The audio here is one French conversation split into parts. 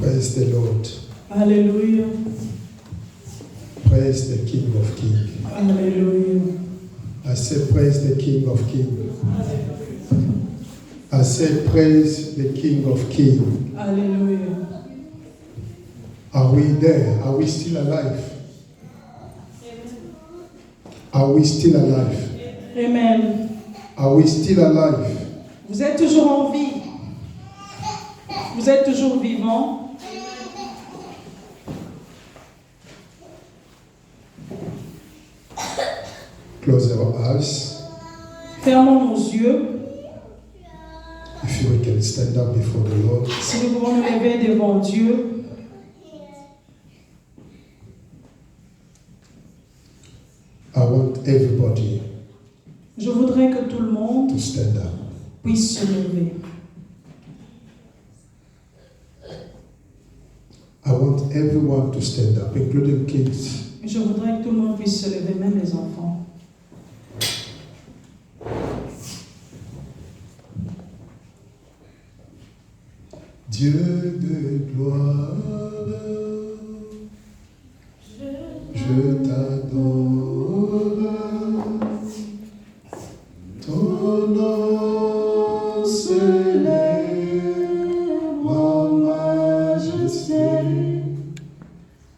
Praise the Lord. Alléluia. Praise the King of Kings. Alléluia. I say praise the King of Kings. I say praise the King of Kings. Alléluia. Are we there? Are we still alive? Are we still alive? Amen. Are we still alive? Vous êtes toujours en vie. Vous êtes toujours vivant. Close our eyes. Fermons nos yeux. If we can stand up before the Lord. Si nous pouvons nous lever devant Dieu. I want everybody Je voudrais que tout le monde to stand up. puisse se lever. I want everyone to stand up, including kids. Je voudrais que tout le monde puisse se lever, même les enfants. Dieu de gloire, je t'adore. Ton nom s'élève en majesté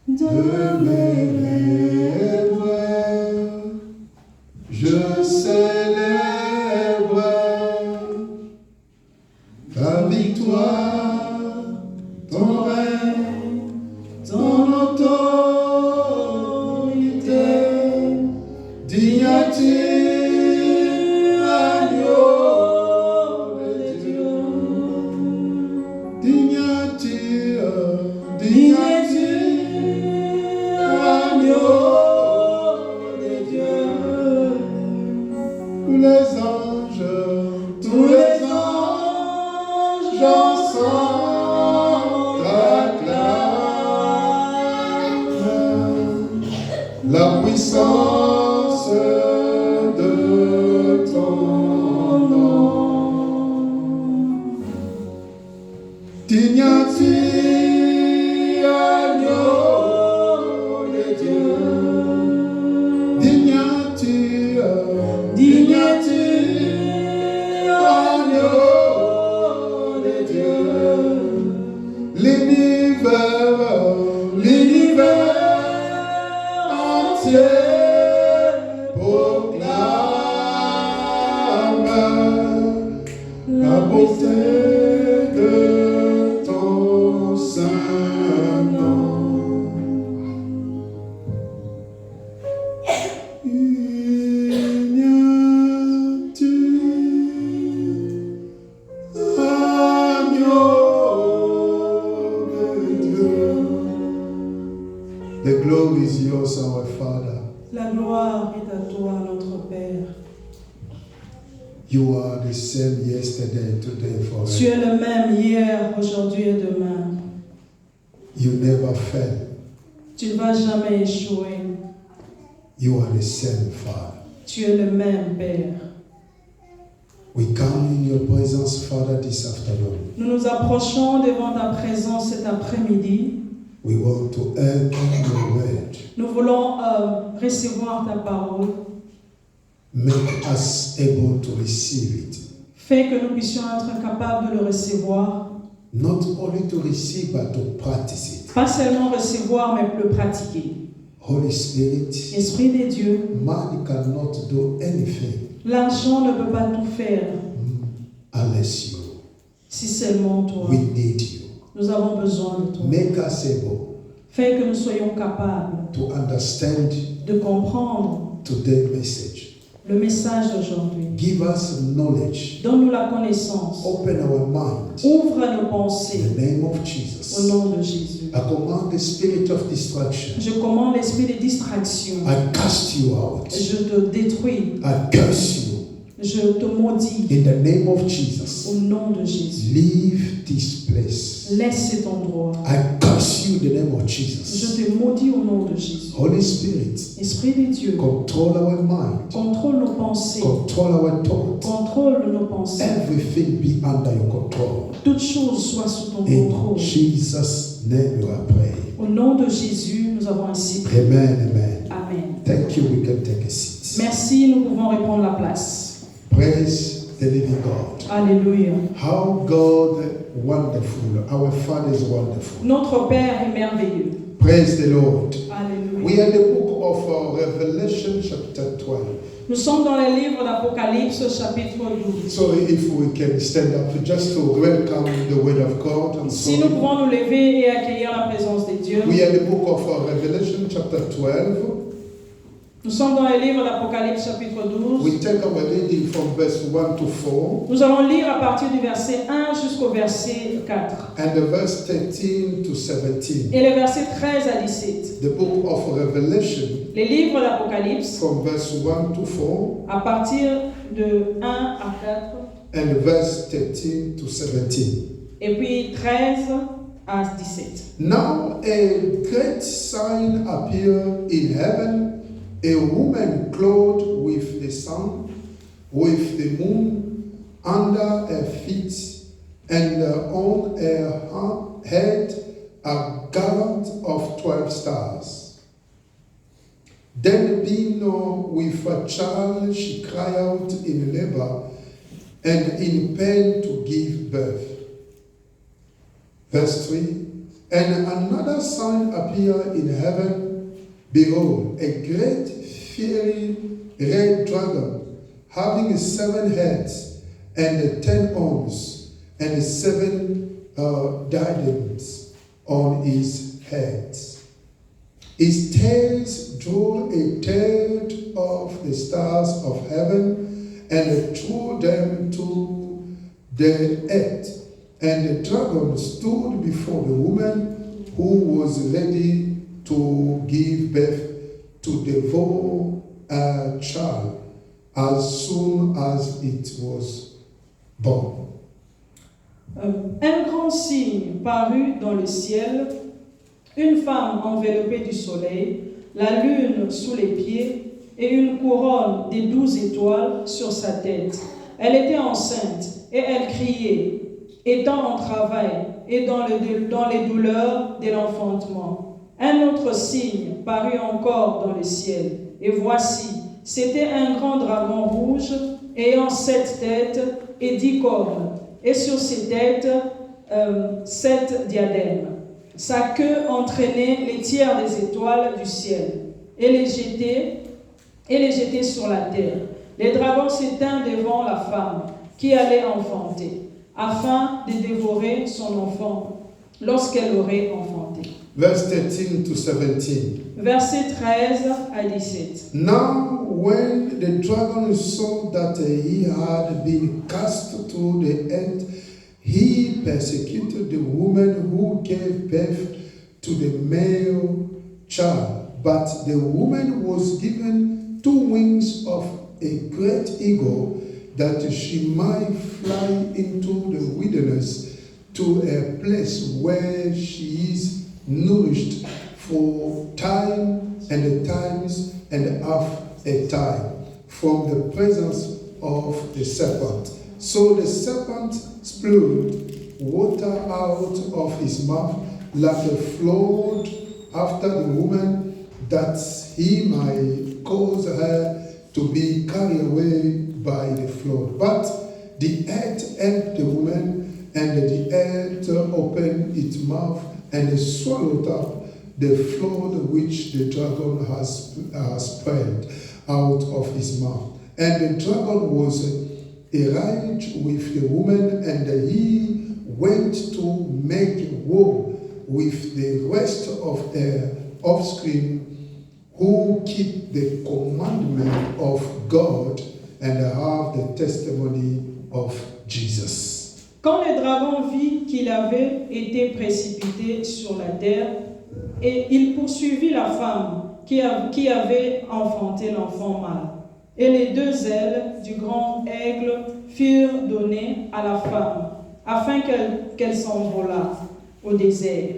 de mes lèvres. Je célèbre ta victoire, ton règne, ton autorité. Digne as-tu, agneau de Dieu. Digne as-tu, digne as-tu, agneau de Dieu. Tous les anges ensemble t'acclament la puissance de ton nom. Digne as-tu, agneau de Dieu. Digne as-tu, digne as-tu, agneau de Dieu. L'univers entier proclame la beauté de ton saint nom. The glory is yours, our Father. La gloire est à toi, notre Père. You are the same yesterday, today, Tu forever. es le même hier, aujourd'hui et demain. You never fail. Tu ne vas jamais échouer. You are the same Father. Tu es le même Père. We come in your presence, Father, this afternoon. Nous nous approchons devant ta présence cet après-midi. We want to earn your word. Nous voulons recevoir ta parole. Make us able to receive it. Fais que nous puissions être capables de le recevoir. Not only to receive, but to practice it. Pas seulement recevoir, mais le pratiquer. Holy Spirit, Esprit de Dieu, man cannot do anything l'argent ne peut pas tout faire unless you. si seulement toi. We need you. Nous avons besoin de toi. Make us able Fais que nous soyons capables to understand de comprendre today's message. le message d'aujourd'hui. Give us knowledge. Donne-nous la connaissance. Open our mind. Ouvre nos In pensées the name of au Jesus. nom de Jésus. I command the spirit of distraction. Je commande l'esprit de distraction. I cast you out. Je te détruis. I curse you. Je te maudis In the name of Jesus. au nom de Jésus. Leave this place. Laisse cet endroit. I curse you in the name of Je Jesus. te maudis au nom de Jésus. Holy Spirit, Esprit de Dieu, control our mind. contrôle nos pensées. Control our thoughts. Contrôle nos pensées. Everything be under your control. Toutes choses soient sous ton In contrôle. Jesus' name we are praying. Au nom de Jésus, nous avons ainsi prié. Amen, amen. Amen. Thank you. We can take a seat. Merci, nous pouvons reprendre la place. Praise the living God. Alléluia. How God wonderful. Our Father is wonderful. Notre Père est merveilleux. Praise the Lord. Alléluia. We are in the book of Revelation chapter 12. Nous sommes dans le livre d'Apocalypse, chapitre 12. So if we can stand up just to welcome the word of God. And Si so nous pouvons nous lever et accueillir la présence de Dieu. we are in the book of Revelation chapter 12. Nous sommes dans le livre d'Apocalypse, chapitre 12. We take our reading from verse 1 to 4 Nous allons lire à partir du verset 1 jusqu'au verset 4. and the verse 13 to 17. Et les versets 13 à 17. The book of Revelation Les livres d'Apocalypse, from verse 1 to 4 à partir de 1 à 4, and verse 13 to 17. et puis 13 à 17. Now a great sign appeared in heaven, a woman clothed with the sun, with the moon under her feet, and on her head a garland of 12 stars. Then being with a child, she cried out in labor and in pain to give birth. Verse 3, and another sign appeared in heaven. Behold, a great fiery red dragon, having 7 heads and 10 horns, and 7 diadems on his heads. His tails drew a third of the stars of heaven and threw them to the earth. And the dragon stood before the woman who was ready to give birth to devour a child as soon as it was born. Un grand signe parut dans le ciel, une femme enveloppée du soleil, la lune sous les pieds et une couronne des 12 étoiles sur sa tête. Elle était enceinte et elle criait, étant en travail et dans les douleurs de l'enfantement. Un autre signe parut encore dans le ciel, et voici, c'était un grand dragon rouge, ayant 7 têtes et 10 cornes, et sur ses têtes 7 diadèmes. Sa queue entraînait les tiers des étoiles du ciel, et les jetait sur la terre. Les dragons s'éteignent devant la femme qui allait enfanter, afin de dévorer son enfant lorsqu'elle aurait enfanté. Verse 13 to 17. Verset 13 à 17. Now when the dragon saw that he had been cast to the earth, he persecuted the woman who gave birth to the male child. But the woman was given 2 wings of a great eagle, that she might fly into the wilderness to a place where she is nourished for time and times and half a time from the presence of the serpent. So the serpent spewed water out of his mouth like a flood after the woman, that he might cause her to be carried away by the flood. But the earth helped the woman, and the earth opened its mouth and swallowed up the flood which the dragon has spread out of his mouth. And the dragon was enraged with the woman, and he went to make war with the rest of her offspring who keep the commandment of God and have the testimony of Jesus. Quand le dragon vit qu'il avait été précipité sur la terre, et il poursuivit la femme qui avait enfanté l'enfant mâle. Et les 2 ailes du grand aigle furent données à la femme, afin qu'elle s'envolât au désert,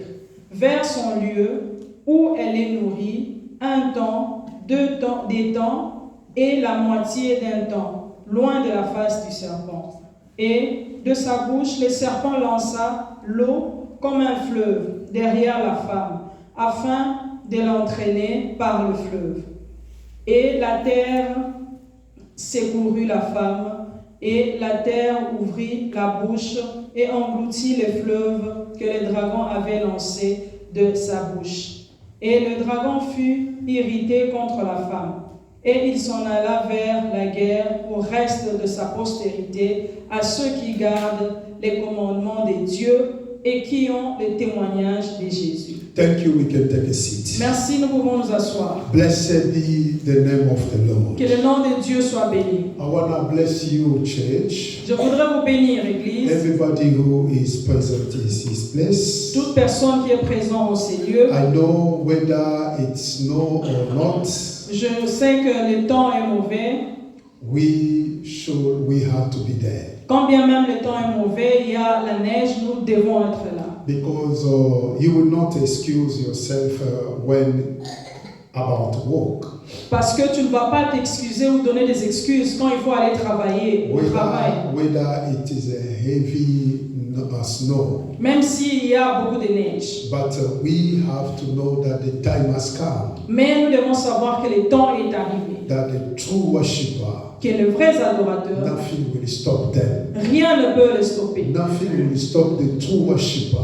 vers son lieu où elle est nourrie, 1 temps, 2 temps, des temps, et la moitié d'un temps, loin de la face du serpent. Et de sa bouche, le serpent lança l'eau comme un fleuve derrière la femme, afin de l'entraîner par le fleuve. Et la terre secourut la femme, et la terre ouvrit la bouche et engloutit les fleuves que le dragon avait lancés de sa bouche. Et le dragon fut irrité contre la femme, et il s'en alla vers la guerre au reste de sa postérité, à ceux qui gardent les commandements des dieux et qui ont le témoignage de Jésus. Thank you. We can take a seat. Merci, nous pouvons nous asseoir. Blessed be the name of the Lord. Que le nom de Dieu soit béni. I want to bless you, church. Je voudrais vous bénir, Église. Everybody who is present in this place. Toute personne qui est présente en ces lieux. I know whether it's snow or not. Je sais que le temps est mauvais. We have to be there. Quand bien même le temps est mauvais, il y a la neige, nous devons être là. Because you will not excuse yourself when about work. Parce que tu ne vas pas t'excuser ou donner des excuses quand il faut aller travailler au travail. Whether it is a heavy snow. Même s'il y a beaucoup de neige. But we have to know that the time has come. Mais nous devons savoir que le temps est arrivé. That the true worshipper. Que les vrais adorateurs. Nothing will stop them. Rien ne peut les stopper. Nothing will stop the true worshipper.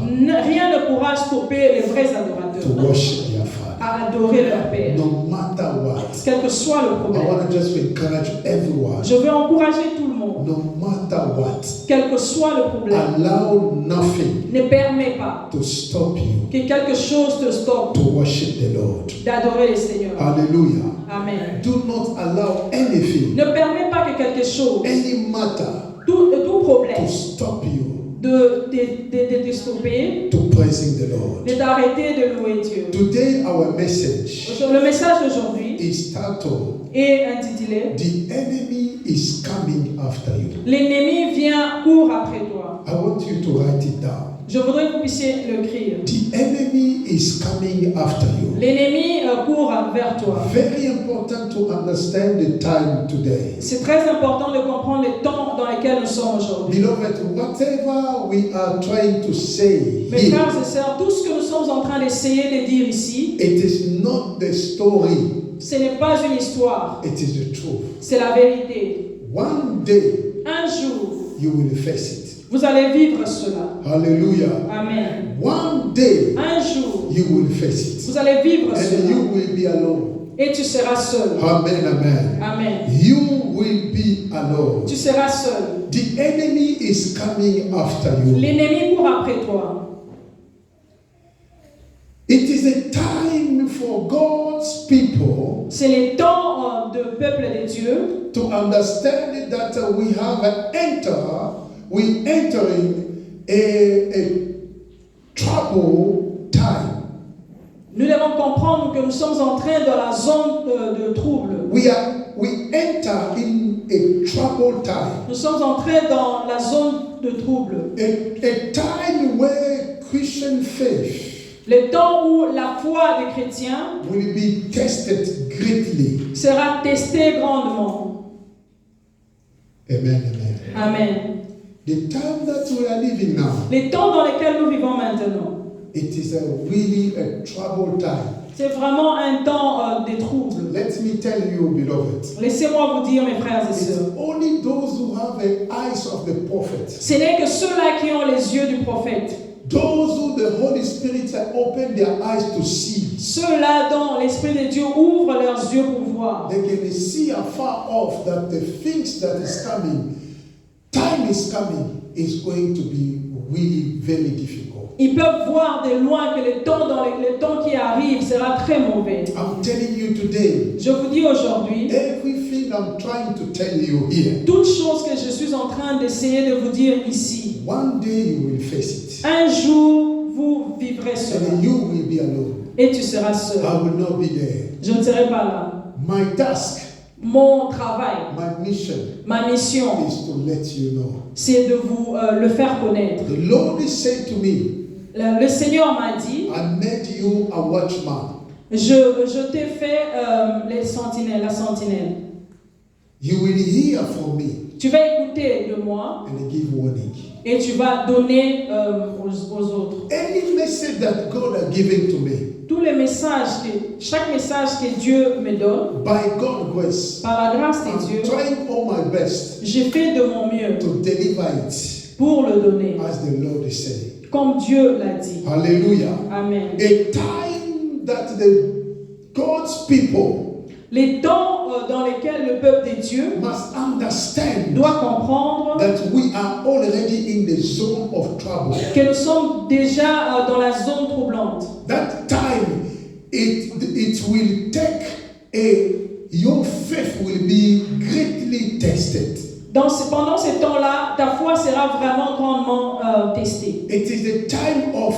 Rien ne pourra stopper les vrais adorateurs. To worship their Father. À adorer leur Père. No matter what. Quel que soit le problème. I want to just encourage everyone. Je veux encourager tout le monde. No matter what. Quel que soit le problème. Allow nothing. Ne permets pas. To stop you. Que quelque chose te stoppe. To worship the Lord. D'adorer le Seigneur. Hallelujah. Amen. Do not allow anything. Ne permets pas que quelque chose. Any matter. Tout problème. To stop you. De te stopper, to praising the Lord. De t'arrêter de louer Dieu. Today our message le message d'aujourd'hui is titled est intitulé The enemy is coming after you. L'ennemi vient court après toi. I want you to write it down. Je voudrais que vous puissiez l'écrire. The enemy is coming after you. L'ennemi court vers toi. Very important to understand the time today. C'est très important de comprendre le temps dans lequel nous sommes aujourd'hui. Beloved, whatever we are trying to say Mes frères et sœurs, tout ce que nous sommes en train d'essayer de dire ici, it is not the story. Ce n'est pas une histoire. It is the truth. C'est la vérité. One day, un jour, you will face it. Vous allez vivre cela. Hallelujah. Amen. One day, un jour, you will face it. Vous allez vivre cela. And you will be alone. Et tu seras seul. Amen, amen. Amen. You will be alone. Tu seras seul. The enemy is coming after you. L'ennemi court après toi. It is a time for God's people. C'est le temps du peuple de Dieu. To understand that we have we entering a trouble time. Nous devons comprendre que nous sommes en train dans la zone de trouble. We enter in a troubled time. Nous sommes entrés dans la zone de trouble. A time where Christian faith le temps où la foi des chrétiens will be tested greatly. Sera testée grandement. Amen, amen. Amen. The time that we are living now. Les temps dans lesquels nous vivons maintenant. It is really a troubled time. C'est vraiment un temps de trouble. Let me tell you, beloved. Laissez-moi vous dire, mes frères et sœurs. It's only those who have the eyes of the prophet. Ce n'est que ceux-là qui ont les yeux du prophète. Those who the Holy Spirit has opened their eyes to see. Ceux-là dont l'Esprit de Dieu ouvre leurs yeux pour voir. They can see afar off that the things that is coming, time is coming, is going to be really very difficult. Ils peuvent voir de loin que le temps qui arrive sera très mauvais. I'm telling you today. Je vous dis aujourd'hui. Everything I'm trying to tell you here. Toute chose que je suis en train d'essayer de vous dire ici. One day you will face it. Un jour, vous vivrez cela. And you will be alone. Et tu seras seul. I will not be there. Je ne serai pas là. My task. Mon travail. My mission. Ma mission. Is to let you know. C'est de vous le faire connaître. The Lord is saying to me. Le Seigneur m'a dit. I made you a watchman. Je t'ai fait la sentinelle. You will hear from me. Tu vas écouter de moi. And give warning. et tu vas donner aux autres. Any message that God has given to me, Tous les messages, chaque message que Dieu me donne, by God's grace, par la grâce de I'm Dieu, trying all my best j'ai fait de mon mieux to deliver it pour le donner, as the Lord is saying. comme Dieu l'a dit. Hallelujah. Amen. A time that God's people Les temps dans lesquels le peuple de Dieu must understand doit comprendre that we are already in the zone of trouble. que nous sommes déjà dans la zone troublante. That time, it will take your faith will be greatly tested. Pendant ces temps-là, ta foi sera vraiment grandement testée. It is the time of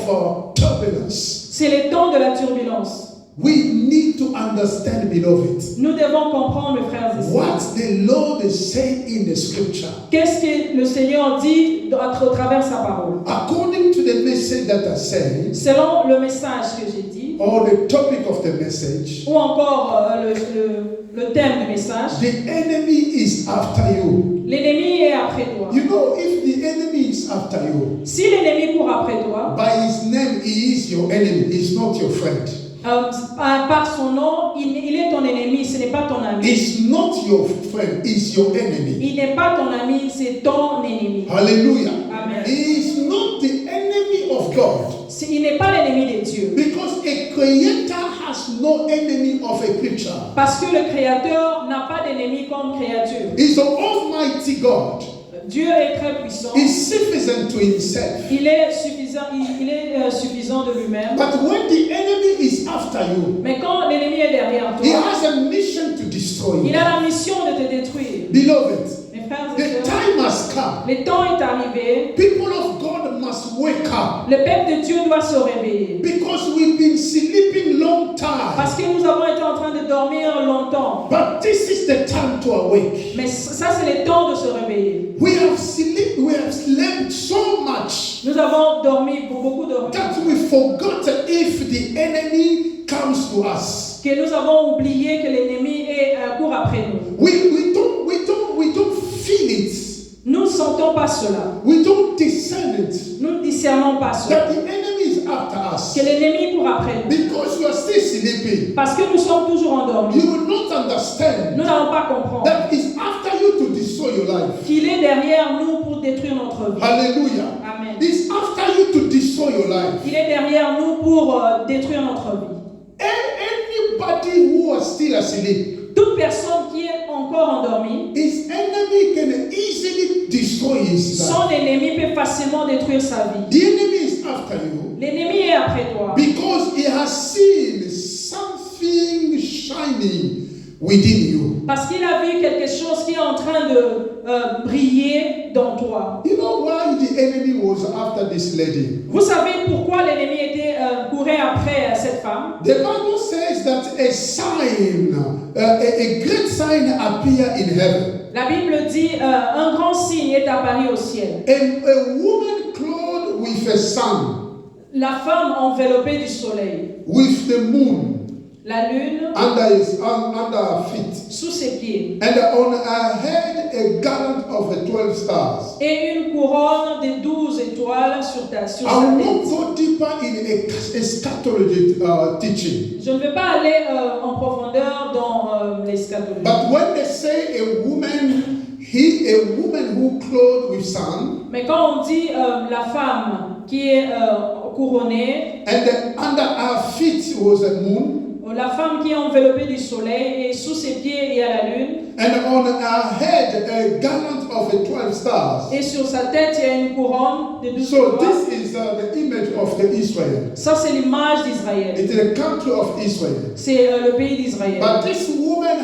turbulence. C'est les temps de la turbulence. We need to understand, beloved, Nous devons comprendre, mes frères et sœurs, what the Lord is saying in the scripture. qu'est-ce que le Seigneur dit à travers sa parole. According to the message that I said, Selon le message que j'ai dit, or the topic of the message, ou encore le thème du message, the enemy is after you. l'ennemi est après toi. You know, if the enemy is after you, Si l'ennemi court après toi, by his name, he is your enemy, he's not your friend. par son nom, il est ton ennemi, ce n'est pas ton ami. It's not your friend, it's your enemy. Il n'est pas ton ami, c'est ton ennemi. Hallelujah. Amen. He is not the enemy of God. Il n'est pas l'ennemi de Dieu. Because a creator has no enemy of a creature. Parce que le Créateur n'a pas d'ennemi comme créature. He's an almighty God. Dieu est très puissant. He's sufficient to himself. Il est suffisant de lui-même. But when the enemy is after you, Mais quand l'ennemi est derrière he toi, has a mission to destroy il you. a la mission de te détruire. Beloved, Mes frères et the sœurs, time has come. le temps est arrivé. People of God must wake up. Le peuple de Dieu doit se réveiller. Because we've been sleeping long time. Parce que nous avons été en train de dormir longtemps. But this is the time to awake. Mais ça, c'est le temps de se réveiller. We have slept so much Nous avons dormi, beaucoup dormi, that we forgot if the enemy comes to us. que nous avons oublié que l'ennemi court après nous. We don't feel it. Nous ne sentons pas cela. We don't discern it. Nous ne discernons pas cela. That the enemy is after us. Que l'ennemi court après nous. Because you are still sleeping. Parce que nous sommes toujours endormis. You will not understand Nous n'allons pas comprendre that it's after you to destroy your life. qu'il est derrière nous pour détruire notre vie. Hallelujah. Amen. It's after you to destroy your life. Il est derrière nous pour détruire notre vie. Anybody who is still asleep, Toute personne qui est encore endormie, his enemy can easily destroy his life. son ennemi peut facilement détruire sa vie. The enemy is after you L'ennemi est après toi. because he has seen something shining within you. Parce qu'il a vu quelque chose qui est en train de briller dans toi. You know why the enemy was after this lady? Vous savez pourquoi l'ennemi courait après cette femme? The Bible says that a sign, a great sign appeared in heaven. La Bible dit un grand signe est apparu au ciel. And a woman clothed with a sun, La femme enveloppée du soleil, with the moon la lune under her feet, sous ses pieds and on her head a garland of 12 stars. et une couronne de 12 étoiles sur I sa will not tête. go deeper in a eschatology teaching. Je ne vais pas aller en profondeur dans l'eschatologie. But when they say a woman who clothed with sun, Mais quand on dit la femme qui est couronnée, and under her feet was a moon, la femme qui est enveloppée du soleil et sous ses pieds il y a la lune, and on her head a garland of 12 stars. et sur sa tête il y a une couronne de 12 So étoiles. this is the image of the Israel. Ça c'est l'image d'Israël. It is the country of Israel. C'est le pays d'Israël. But this woman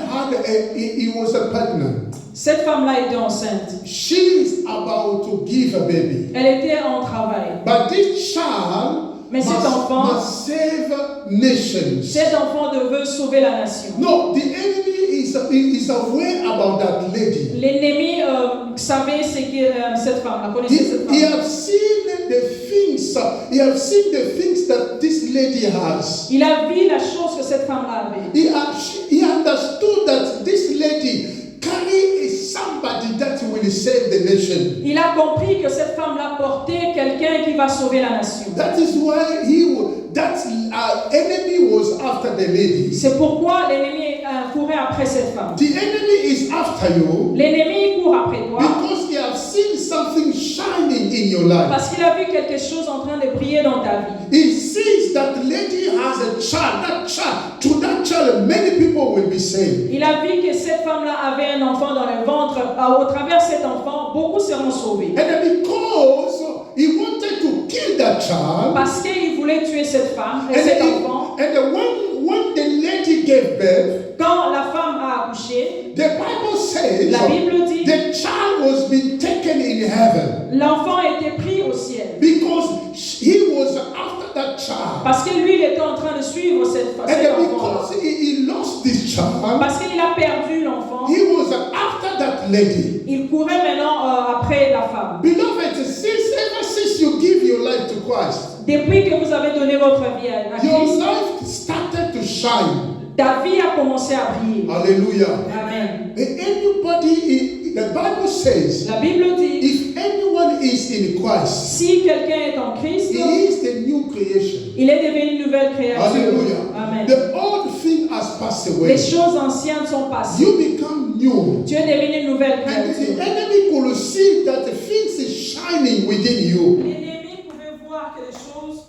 he was pregnant. Cette femme-là était enceinte. She is about to give a baby. Elle était en travail. But this child Mais cet enfant, must save nations. cet enfant veut sauver la nation. No, the enemy is aware about that lady. L'ennemi savait ce que cette femme, connaissait cette He femme. have seen the things. He have seen the things that this lady has. Il a vu la chose que cette femme-là avait. He understood that this lady carry somebody that will will save the nation. Il a compris que cette femme-là portait quelqu'un qui va sauver la nation. That is why that enemy was after the lady. C'est pourquoi l'ennemi courait après cette femme. The enemy is after you L'ennemi court après toi because he has seen something shining in your life. parce qu'il a vu quelque chose en train de briller dans ta vie. He sees that the lady has a child. To that child, many people will be saved. Il a vu que cette femme-là avait un enfant dans le ventre. Au travers de cet enfant, beaucoup seront sauvés. And then because he wanted to kill that child, Parce qu'il voulait tuer cette femme et and cet then enfant. when the lady gave birth, Quand la femme a accouché, the Bible says la Bible dit the child was being taken in heaven l'enfant a été pris au ciel. because he was after that child. Parce que lui, il était en train de suivre cet And then enfant. because he lost this child, Parce qu'il a perdu l'enfant, he was after that lady. il courait maintenant après la femme. Beloved, ever since you give your life to Christ, Depuis que vous avez donné votre vie à your Christ, life started to shine. ta vie a commencé à briller. Hallelujah. Amen. The Bible says, La Bible dit, if anyone is in Christ, si quelqu'un est en Christ, he is the new creation. il est devenu une nouvelle créature. Hallelujah. Amen. The old thing has passed away. Les choses anciennes sont passées. You become new. Tu es devenu une nouvelle And créature. the enemy could see that the things is shining within you. L'ennemi pouvait voir que les choses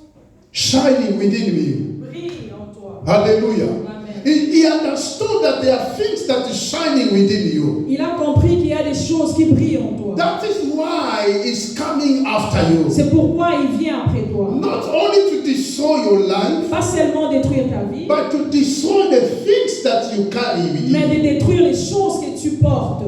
Shining within you. brillent en toi. Hallelujah. Amen. He understood that there are things that is shining within you. Il a compris qu'il y a des choses qui brillent en toi. That is why he's coming after you. C'est pourquoi il vient après toi. Not only to destroy your life, Pas seulement détruire ta vie, but to destroy the things that you carry with mais you. de détruire les choses que tu portes.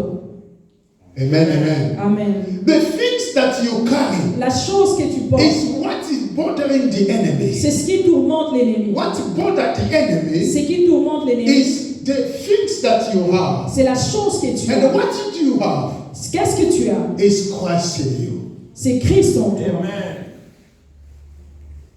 Amen, amen. Amen. The things that you carry La chose que tu portes, is what is bothering the enemy. c'est ce qui tourmente l'ennemi. What bothers the enemy Ce qui tourmente l'ennemi, is the things that you have. c'est la chose que tu And as. what do you have Qu'est-ce que tu as? is Christ in you. C'est Christ en toi.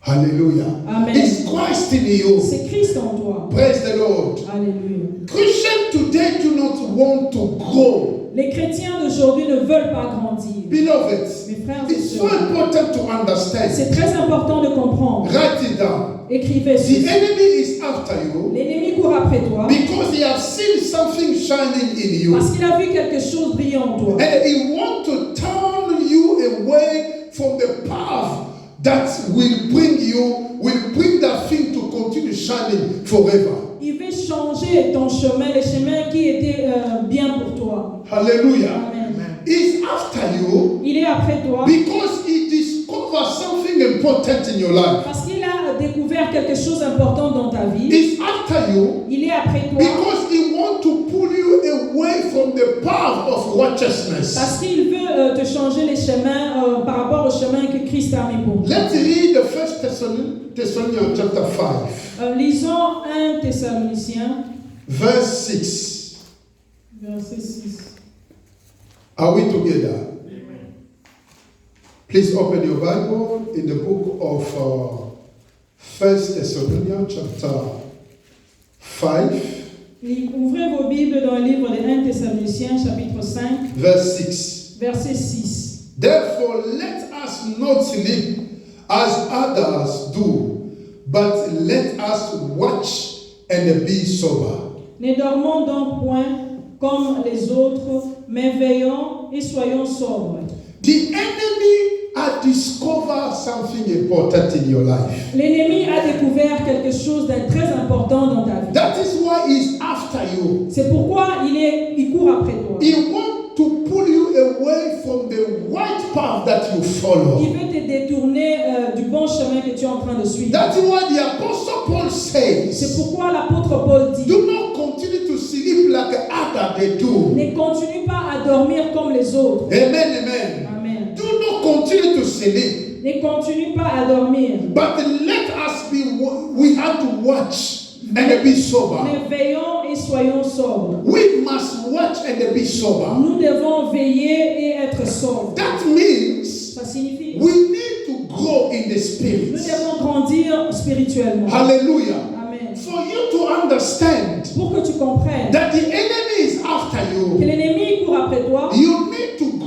Hallelujah. Amen. It's Christ in you. C'est Christ en toi. Praise the Lord. Alléluia. Christians today do not want to grow. Les chrétiens d'aujourd'hui ne veulent pas grandir. Beloved, Mes frères et it's so sœurs, important to understand. c'est très important de comprendre. Write it down. Écrivez The ceci. enemy is after you L'ennemi court après toi because he has seen something shining in you. parce qu'il a vu quelque chose brillant en toi. And he wants to turn you away from the path that will bring that thing to continue shining forever. Il veut changer ton chemin, le chemin qui était bien pour toi. Hallelujah. Amen. He's after you Il est après toi because he discovers something important in your life. parce qu'il a découvert quelque chose d'important dans ta vie. He's after you Il est après toi because he wants to pull you away from the path of righteousness. parce qu'il veut te changer les chemins par rapport au chemin que Christ a mis pour toi. Let's read the First Thessalonians chapter 5, Lisons 1 Thessaloniciens, verse 6. verset 6. Are we together? Amen. Please open your Bible in the book of First Thessalonians chapter 5, Ouvrez vos Bibles dans le livre de 1 Thessaloniciens, chapitre 5, verse 6. verset 6. Therefore, let us not sleep as others do, but let us watch and be sober. Ne dormons donc point comme les autres, mais veillons et soyons sobres. The enemy has discovered something important in your life. L'ennemi a découvert quelque chose de très important dans ta vie. That is why he's after you. C'est pourquoi il court après toi. He wants to pull you away from the right path that you Il follow. veut te détourner du bon chemin que tu es en train de suivre. That's why the Apostle Paul C'est says, pourquoi l'apôtre Paul dit, do not continue to sleep like others they do. ne continue pas à dormir comme les autres. Amen, amen. Amen. Do not continue to sleep. Ne continue pas à dormir. But let us we have to watch and be sober. Mais veillons et soyons sobres. We must watch and be sober. Nous devons veiller et être sobres. That means Ça signifie we need to grow in the nous spirit. devons grandir spirituellement. Hallelujah. Amen. For you to understand Pour que tu comprennes that the enemy is after que you, l'ennemi court après toi, you need to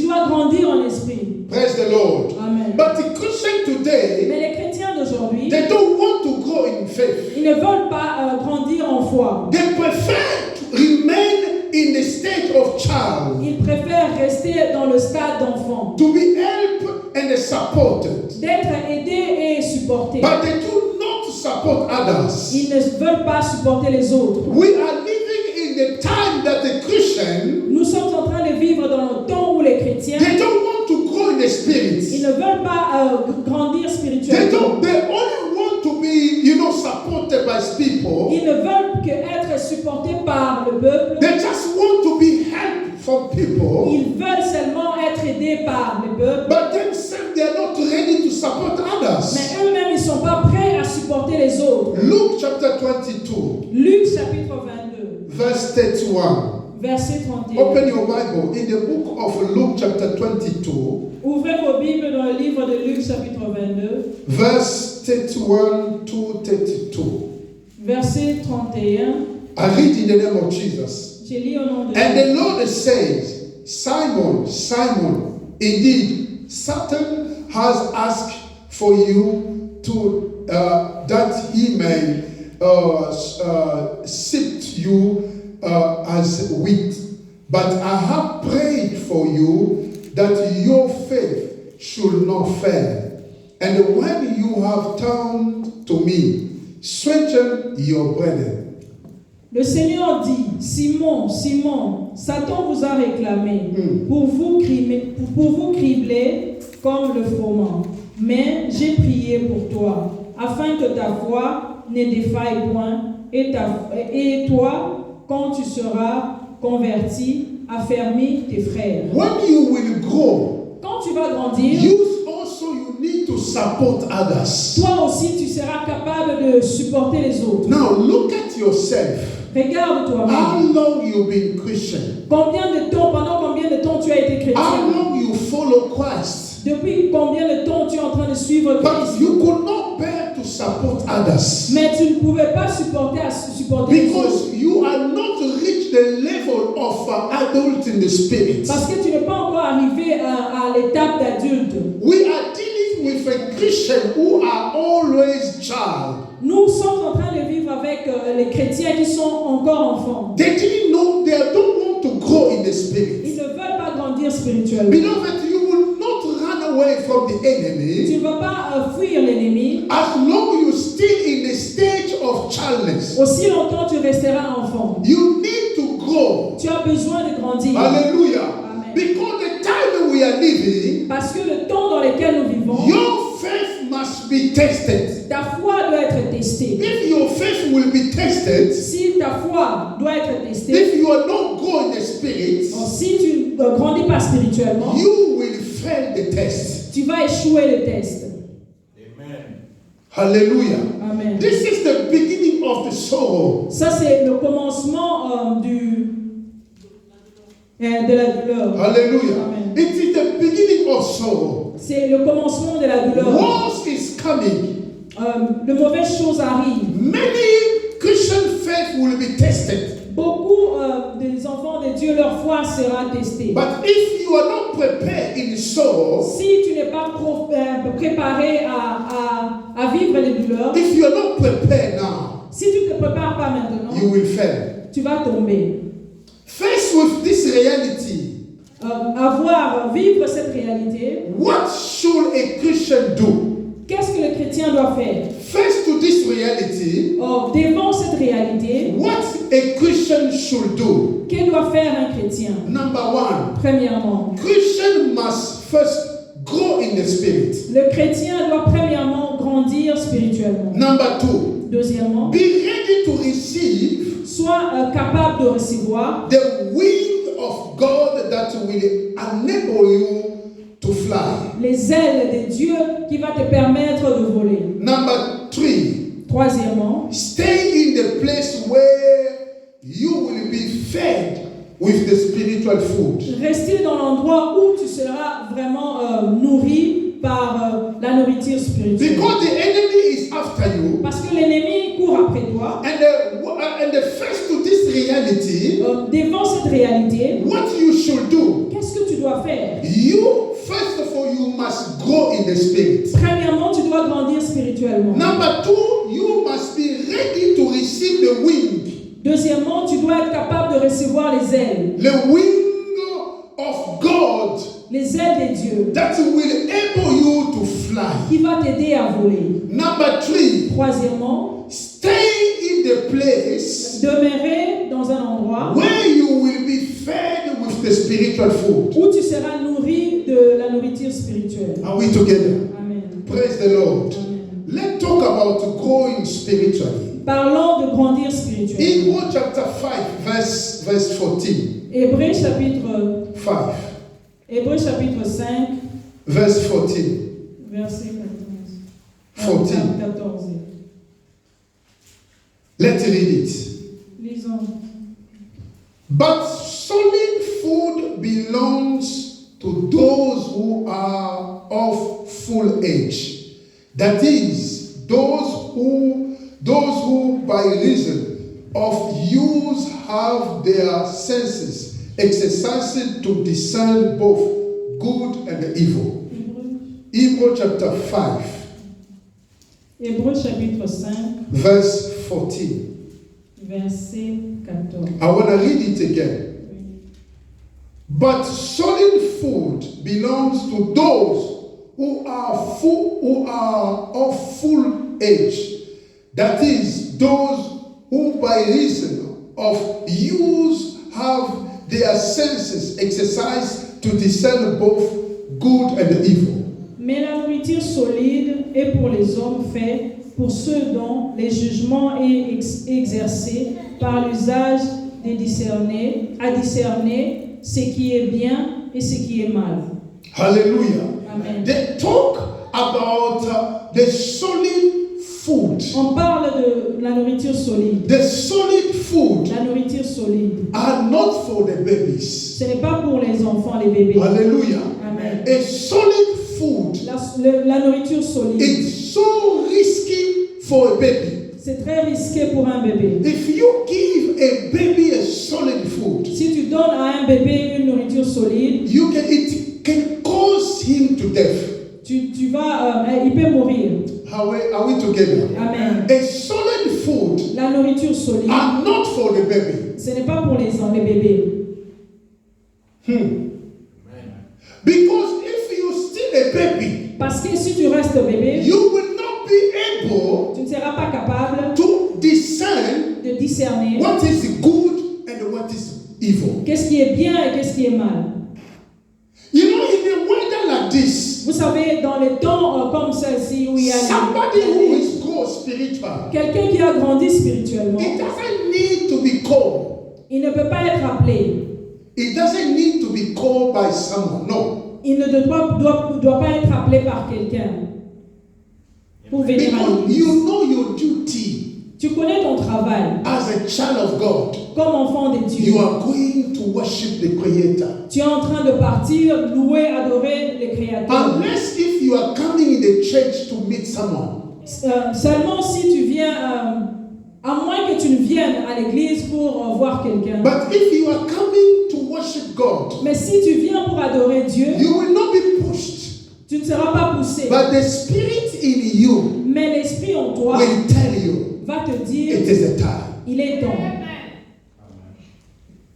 dois grandir en esprit. Praise the Lord. Amen. But the Christian today, Mais les chrétiens d'aujourd'hui, they don't want to grow in faith. ils ne veulent pas grandir en foi. They prefer to remain in the state of child, Ils préfèrent rester dans le stade d'enfant, to be helped and supported. d'être aidés et supportés. But they do not support others. Ils ne veulent pas supporter les autres. We are living in the time that the Christian, Nous sommes en train de vivre dans le temps où les chrétiens, they don't want to grow in the ils spirit. ne veulent pas grandir spirituellement. They only want to be, supported by people. Ils ne veulent que être supportés par le peuple. They just want to be helped from people. Ils veulent seulement être aidés par le peuple. But themselves, they are not ready to support others. Mais eux-mêmes, ils ne sont pas prêts à supporter les autres. Luke chapter 22, Luc chapitre 22, verse 31. verset 31. Open your Bible in the book of Luke chapter 22, Ouvrez vos Bibles dans le livre de Luc chapitre 22, verse 31 to 32. verset 31. I read in the name of Jesus. Je lis au nom de And Jésus. the Lord says, Simon, Simon, indeed, Satan has asked for you to that he may sift you as wheat. But I have prayed for you that your faith should not fail. And when you have turned to me, strengthen your brethren. Le Seigneur dit, Simon, Simon, Satan vous a réclamé pour vous cribler comme le froment. Mais j'ai prié pour toi, afin que ta foi ne défaille point, et toi, quand tu seras converti, affermis tes frères. When you will grow, Quand tu vas grandir, you need to support others. toi aussi tu seras capable de supporter les autres. Now look at yourself. Regarde toi-même. How long you been Christian? Pendant combien de temps tu as été chrétien? How long you follow Christ? Depuis combien de temps tu es en train de suivre But Christ? you could not bear to support others. Mais tu ne pouvais pas supporter les autres. Because you are not reached the level of adult in the spirit. Parce que tu n'es pas encore arrivé à l'étape d'adulte. We are dealing with a Christian who are always child. Nous sommes en train de vivre avec les chrétiens qui sont encore enfants. They didn't know, they don't want to grow in the Ils spirit. ne veulent pas grandir spirituellement. Beloved, you will not run away from the Tu enemy ne vas pas fuir l'ennemi. as long you still in the stage of childless. Aussi longtemps tu resteras enfant. You need to grow. Tu as besoin de grandir. Hallelujah. Amen. Because the time we are living, Parce que le temps dans lequel nous vivons, your faith must be tested. ta foi doit être testée. If your faith will be tested, Si ta foi doit être testée, if you are not growing the spirit, si tu ne grandis pas spirituellement, you will fail the test. tu vas échouer le test. Hallelujah. Amen. This is the beginning of the sorrow. Ça, c'est le commencement de la douleur. Hallelujah. Amen. It is the beginning of sorrow. C'est le commencement de la douleur. Wars is coming. De mauvaises choses arrivent. Many Christian faith will be tested. Beaucoup des enfants de Dieu, leur foi sera testée. But if you are not prepared in sorrow, Si tu n'es pas préparé à vivre les douleurs, if you are not prepared now, si tu ne te prépares pas maintenant, you will fail. tu vas tomber. Faced with this reality, Vivre cette réalité, what should a Christian do? qu'est-ce que le chrétien doit faire? Faced to this reality, Devant cette réalité, what a Christian should do? que doit faire un chrétien? Number one, Premièrement, Christian must first grow in the spirit. le chrétien doit premièrement grandir spirituellement. Number two, Deuxièmement, be ready to receive sois capable de recevoir the wind of God that will enable you to fly. les ailes de Dieu qui va te permettre de voler. Number three, Troisièmement, stay in the place where you will be fed with the spiritual food. rester dans l'endroit où tu seras vraiment nourri par la nourriture spirituelle. Because the enemy is after you. Parce que l'ennemi court après toi. And the first to this reality, Devant cette réalité, what you should do, qu'est-ce que tu dois faire? You, first of all, you must grow in the spirit. Premièrement, tu dois grandir spirituellement. Number two, you must be ready to receive the wing. Deuxièmement, tu dois être capable de recevoir les ailes. The wing of God Les ailes de Dieu that will enable you to fly. qui va t'aider à voler. Number three, Troisièmement, stay in the place demeurer dans un endroit where you will be fed with the spiritual food. où tu seras nourri de la nourriture spirituelle. Are we together? Amen. Praise the Lord. Amen. Let's talk about growing spiritually. Parlons de grandir spirituellement. Hebrews chapter 5, verse 14. Hébreux chapitre 5, Hébreux chapitre 5, verse 14. verset 14. 14. Let's read it. Lisons. But solid food belongs to those who are of full age. That is, those who by reason of use have their senses exercised to discern both good and evil. Hebrews chapter 5, Hébreux chapitre 5, verse 14. verset 14. I want to read it again. But solid food belongs to those who are of full age. That is, those who by reason of use have their senses exercised to discern both good and evil. Mais la nourriture solide est pour les hommes faits, pour ceux dont les jugements est exercé par l'usage à discerner ce qui est bien et ce qui est mal. Hallelujah. Amen. They talk about the solid food. On parle de la nourriture solide. The solid food La nourriture solide. are not for the babies. Ce n'est pas pour les enfants, les bébés. Hallelujah. Amen. A solid food La nourriture solide, is so risky for a baby. c'est très risqué pour un bébé. If you give a baby a solid food, Si tu donnes à un bébé une nourriture solide, it can cause him to death. il peut mourir. Are we together? Amen. A solid food La nourriture solide, are not for the baby. ce n'est pas pour les bébés. Because if you still a baby, Parce que si tu restes bébé, you will not be able tu ne seras pas capable to discern de discerner what is good and what is evil. qu'est-ce qui est bien et qu'est-ce qui est mal. You know, in a weather like this, Vous savez, dans les temps comme celle-ci où il y a somebody who is grow spiritual, quelqu'un qui a grandi spirituellement, it doesn't need to be called. il ne peut pas être appelé. It doesn't need to be called by someone. No. Il ne doit pas être appelé par quelqu'un pour venir à Because l'église. you know your duty Tu connais ton travail as a child of God. comme enfant de Dieu. You are going to worship the Creator. Tu es en train de partir, louer, adorer le Créateur. Unless if you are coming in the church to meet someone. Seulement si tu viens, à moins que tu ne viennes à l'église pour voir quelqu'un. But if you are coming to worship God, Mais si tu viens pour adorer Dieu, you will not be pushed. tu ne seras pas poussé. But the Spirit in you Mais l'Esprit en toi will tell you va te dire, it is the time. il est temps.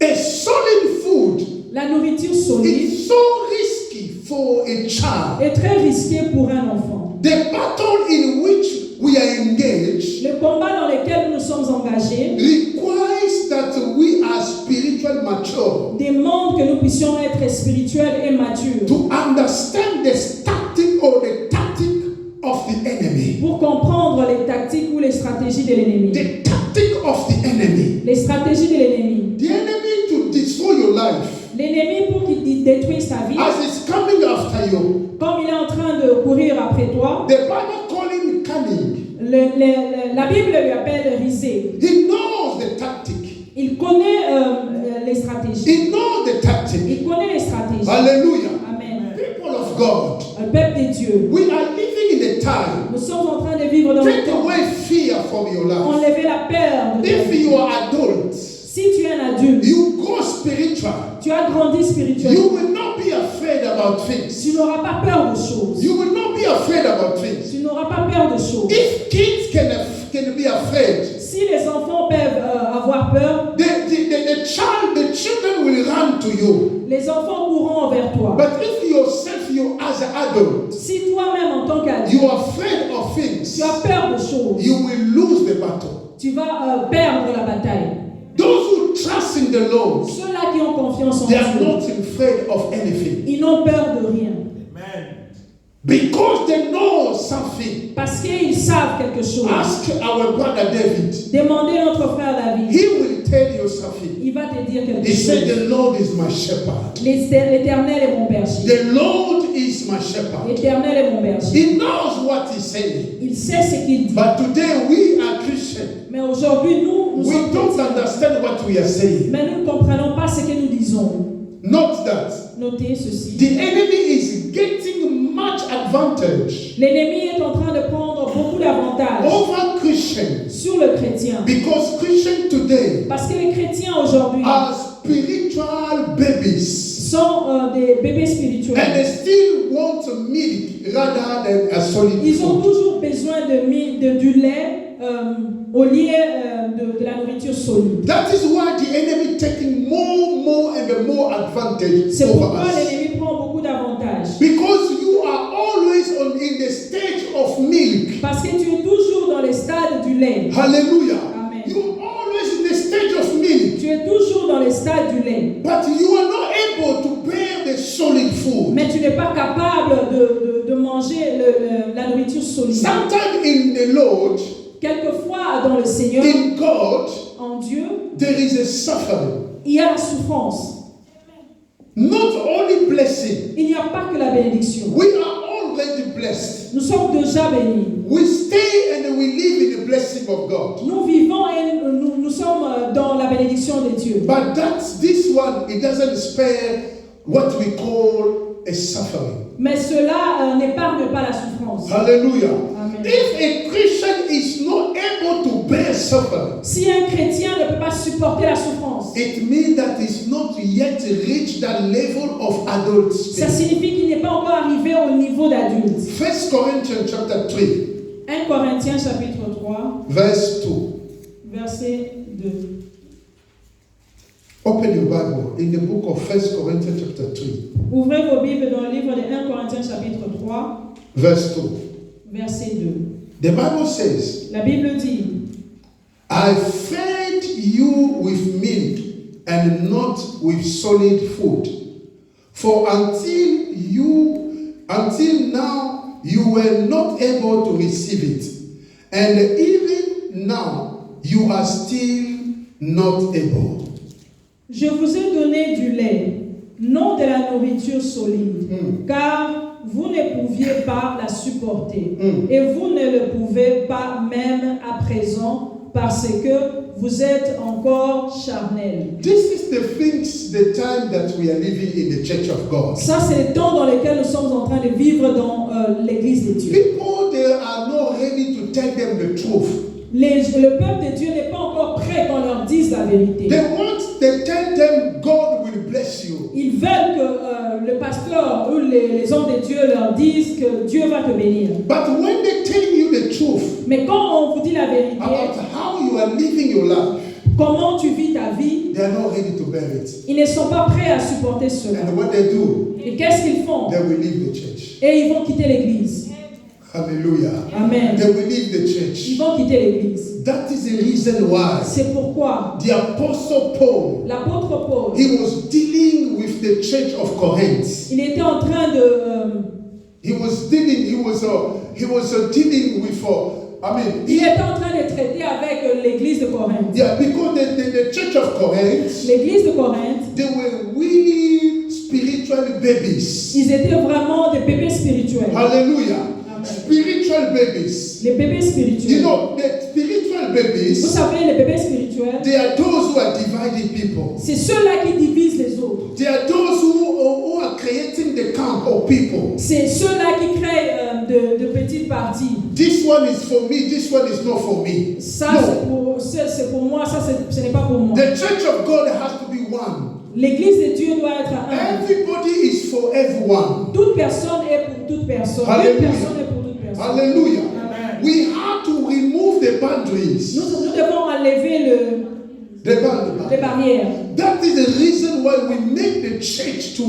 A solid food La nourriture solide is so risky for a child. est très risquée pour un enfant. The battle in which we are engaged Le combat dans lequel nous sommes engagés requires that we are spiritual mature demande que nous puissions être spirituels et matures to understand the tactic or the tactic of the enemy. pour comprendre les tactiques ou les stratégies de l'ennemi. The tactic of the enemy. Les stratégies de l'ennemi. The enemy to destroy your life L'ennemi pour qu'il détruise ta vie, as it's coming after you. comme il est en train de courir après toi, The Bible call him cunning. la Bible lui appelle risé. He knows the tactic. Il connaît les stratégies. He knows the tactic. Il connaît les stratégies. Hallelujah. Amen. People of God, Le peuple de Dieu. we are living in a time. Nous sommes en train de vivre dans le Take temps. away fear from your life. Enlever la peur de ta If vie. you are adult, Si tu es un adulte, you go spiritual. tu as grandi spirituellement. You will not be about things. Tu n'auras pas peur de choses. You will not be afraid about things. Tu n'auras pas peur de choses. If kids can be afraid, Si les enfants peuvent avoir peur, the children will run to you. les enfants courront vers toi. But if yourself, you as an adult, Si toi-même en tant qu'adulte, you are afraid of things, tu as peur de choses, you will lose the battle. tu vas perdre la bataille. Those who trust in the Lord, Ceux-là qui ont confiance en they are Dieu, not afraid of anything. ils n'ont peur de rien. Because they know something. Parce qu'ils savent quelque chose. Ask our brother David. Demandez notre frère David. He will tell you something. Il va te dire quelque He said, chose. the Lord is my shepherd. L'Éternel est mon berger. The Lord is my shepherd. L'Éternel est mon berger. He knows what he's saying. Il sait ce qu'il dit. But today we are Christians. Mais aujourd'hui, nous We sommes don't chrétiens. understand what we are saying. Mais nous ne comprenons pas ce que nous disons. Not that. Notez ceci. The enemy is getting much advantage L'ennemi est en train de prendre beaucoup d'avantages over Christians sur le chrétien. because Christians today Parce que les chrétiens aujourd'hui are spiritual babies sont des bébés and spirituels. they still want milk rather than a solid Ils ont food. toujours besoin du lait au lieu de la nourriture solide. That is why the enemy taking more and more advantage C'est over pourquoi us. l'ennemi prend beaucoup d'avantages. Because you are always in the stage of milk. Parce que tu es toujours dans les stades du lait. Hallelujah. Amen. You are always in the stage of milk. Tu es toujours dans les stades du lait. But you are not able to bear the solid food. Mais tu n'es pas capable de manger la nourriture solide. Sometimes in the Lord, Quelquefois, dans le Seigneur, in God, en Dieu, there is a suffering. il y a la souffrance. Not only blessing. Il n'y a pas que la bénédiction. We are already blessed. Nous sommes déjà bénis. We stay and we live in the blessing of God. Nous vivons et nous sommes dans la bénédiction de Dieu. But this one, it doesn't spare what we call a suffering. Mais cela n'épargne pas la souffrance. Hallelujah. Amen. If a Christian is not able to bear suffering, Si un chrétien ne peut pas supporter la souffrance, it means that he's not yet reached that level of adult ça spirit. signifie qu'il n'est pas encore arrivé au niveau d'adulte. 1 Corinthians chapter 3, 1 Corinthiens chapitre 3, verse 2. verset 2. Open your Bible in the book of 1 Corinthians chapter 3, Ouvrez vos Bibles dans le livre de 1 Corinthiens chapitre 3, verse 2. verset 2. The Bible says, La Bible dit, I fed you with milk and not with solid food. For until now you were not able to receive it. And even now you are still not able. je vous ai donné du lait, non de la nourriture solide, car vous ne pouviez pas la supporter. Et vous ne le pouvez pas même à présent, parce que vous êtes encore charnel. This is the time that we are living in the church of God. Ça, c'est le temps dans lequel nous sommes en train de vivre dans l'église de Dieu. People, they are not ready to tell them the truth. Le peuple de Dieu n'est pas encore prêt qu'on leur dise la vérité. They tell them God will bless you. Ils veulent que le pasteur ou les hommes de Dieu leur disent que Dieu va te bénir. But when they tell you the truth Mais quand on vous dit la vérité, about how you are living your life, comment tu vis ta vie, they are not ready to bear it. ils ne sont pas prêts à supporter cela. And what they do, Et qu'est-ce qu'ils font? they will leave the church. Et ils vont quitter l'église. Hallelujah. Amen. They will leave the Ils church. vont quitter l'église. That is the reason why C'est pourquoi the Apostle Paul, l'apôtre Paul, he was dealing with the church of Corinth. il était en train de... He was dealing with, il était en train de traiter avec l'église de Corinthe. yeah, because the church of Corinth, L'église de Corinthe, they were really spiritual babies. ils étaient vraiment des bébés spirituels. Hallelujah. Amen. Spiritual babies. Les bébés You spirituels. know, the spiritual Vous babies, savez, les bébés spirituels, they are those who are dividing people. c'est ceux-là qui divisent les autres. They are those who are creating the camp of people. C'est ceux-là qui créent de petites parties. This one is for me, this one is not for me. Ça, No. c'est pour moi, ça, ce n'est pas pour moi. The church of God has to be one. L'église de Dieu doit être humble. Everybody is for everyone. Toute personne est pour toute personne. Hallelujah. Toute personne est pour toute personne. Hallelujah. Amen. We have to remove the boundaries. Nous devons enlever The boundaries. les barrières. That is the reason why we make the church to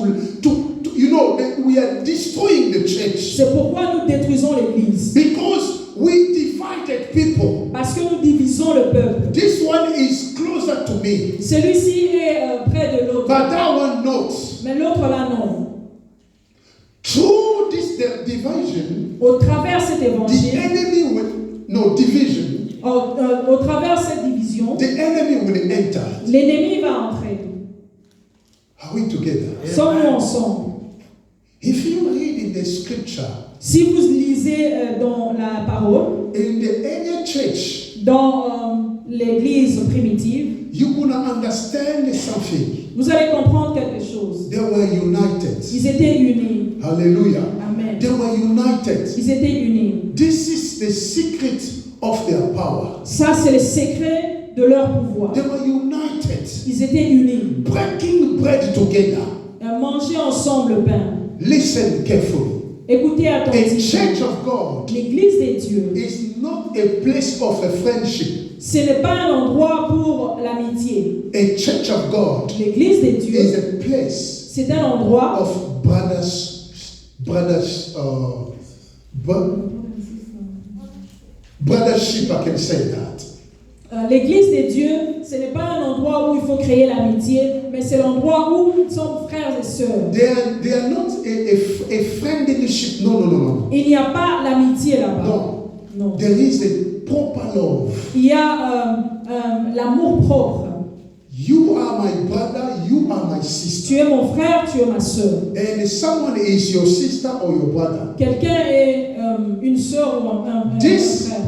you know, we are destroying the church. C'est pourquoi nous détruisons l'église. Because we divided people. Parce que nous divisons le peuple. This one is closer to me. Celui-ci est près de l'autre. But that one not. Mais l'autre là, non. Through this division, Au travers cet the évangile, enemy will, no, division, au travers cette division, the enemy will enter. l'ennemi va entrer. Are we together? Sommes-nous ensemble? If you read in the scripture, Si vous lisez dans la parole, in the early church, dans l'église primitive, you're going to understand something. vous allez comprendre quelque chose. They were united. Ils étaient unis. Hallelujah. Amen. They were united. Ils étaient unis. This is the secret of their power. Ça, c'est le secret de leur pouvoir. They were united. Ils étaient unis. Breaking bread together. Manger ensemble le pain. Listen carefully. Écoutez A attentivement. church of God L'église des dieux, is not a place of a friendship. ce n'est pas un endroit pour l'amitié. A church of God L'église des is dieux, a place c'est un endroit of brothership, I can say that. L'église des dieux, ce n'est pas un endroit où il faut créer l'amitié, mais c'est l'endroit où nous sommes frères et sœurs. They are not a friendship. No. Il n'y a pas l'amitié là-bas. No. Non. There is a proper love. Il y a l'amour propre. You are my brother, you are my sister. Tu es mon frère, tu es ma sœur. And someone is your sister or your brother. Quelqu'un est une sœur ou un This frère.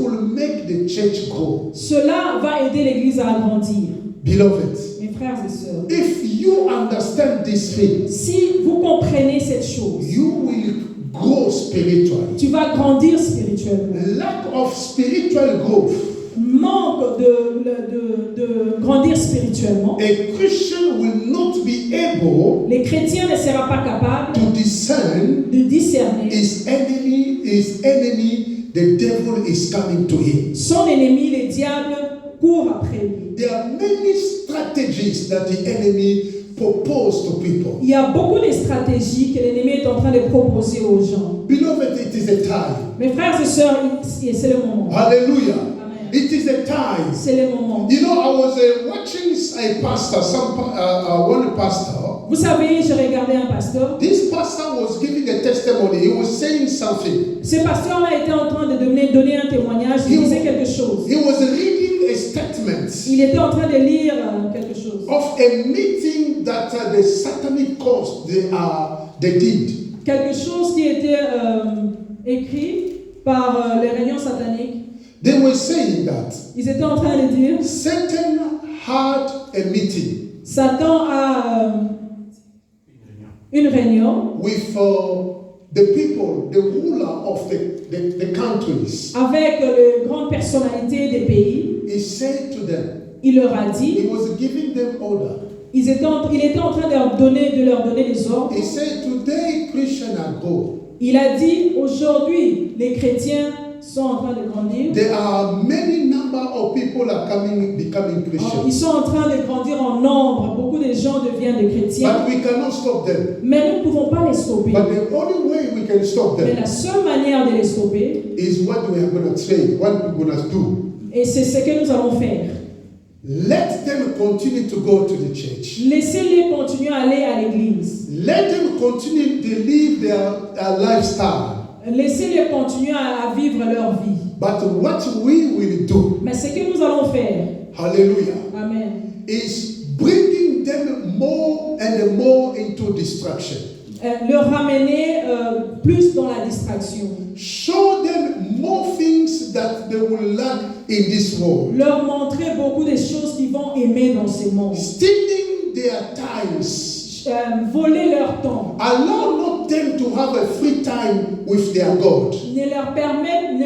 will make the church grow. Cela va aider l'église à agrandir. Beloved, Mes frères et sœurs, if you understand this thing, si vous comprenez cette chose, you will grow spiritually. tu vas grandir spirituellement. Lack of spiritual growth, Manque de grandir spirituellement. a Christian will not be able Les chrétiens ne seront pas capables to discern de discerner his enemy, the devil is coming to him. son ennemi, le diable, court après lui. There are many strategies that the enemy proposes to people. Il y a beaucoup de stratégies que l'ennemi est en train de proposer aux gens. Beloved, it is a time. Mes frères et sœurs, c'est le moment. Hallelujah. Amen. It is a time. C'est le moment. You know, I was watching a pastor, one pastor. Vous savez, j'ai regardé un pasteur. This pastor was giving a testimony. He was saying something. Ce pasteur-là était en train de donner un témoignage. Il disait quelque chose. He was reading a statement Il était en train de lire quelque chose. of a meeting that the satanic cause they did. Quelque chose qui était écrit par les réunions sataniques. They were saying that Ils étaient en train de dire Satan had a meeting Satan a une réunion with the people, the ruler of the countries. avec les grandes personnalités des pays. He said to them, Il leur a he dit, was giving them order. il était en train de leur donner des ordres. He said, today Christians are grow. Il a dit, aujourd'hui, les chrétiens sont en train de grandir. There are many number of people are becoming Ils Christians. sont en train de grandir en nombre. Beaucoup de gens deviennent des chrétiens. But we cannot stop them. Mais nous ne pouvons pas les stopper. But the only way we can stop Mais them la seule manière de les stopper, is what we are going to say, what we're going to do. et c'est ce que nous allons faire. Let them continue to go to the church. Laissez-les continuer à aller à l'église. Let them continue to live their lifestyle. Laissez-les continuer à vivre leur vie. But what we will do, Mais ce que nous allons faire, hallelujah, amen, is bringing them more and more into destruction. le ramener plus dans la distraction. Show them more things that they will lack in this world. Leur montrer beaucoup de choses qu'ils vont aimer dans ce monde. Stealing their times. Voler leur temps. Allow not them to have a free time with their God. Ne leur permet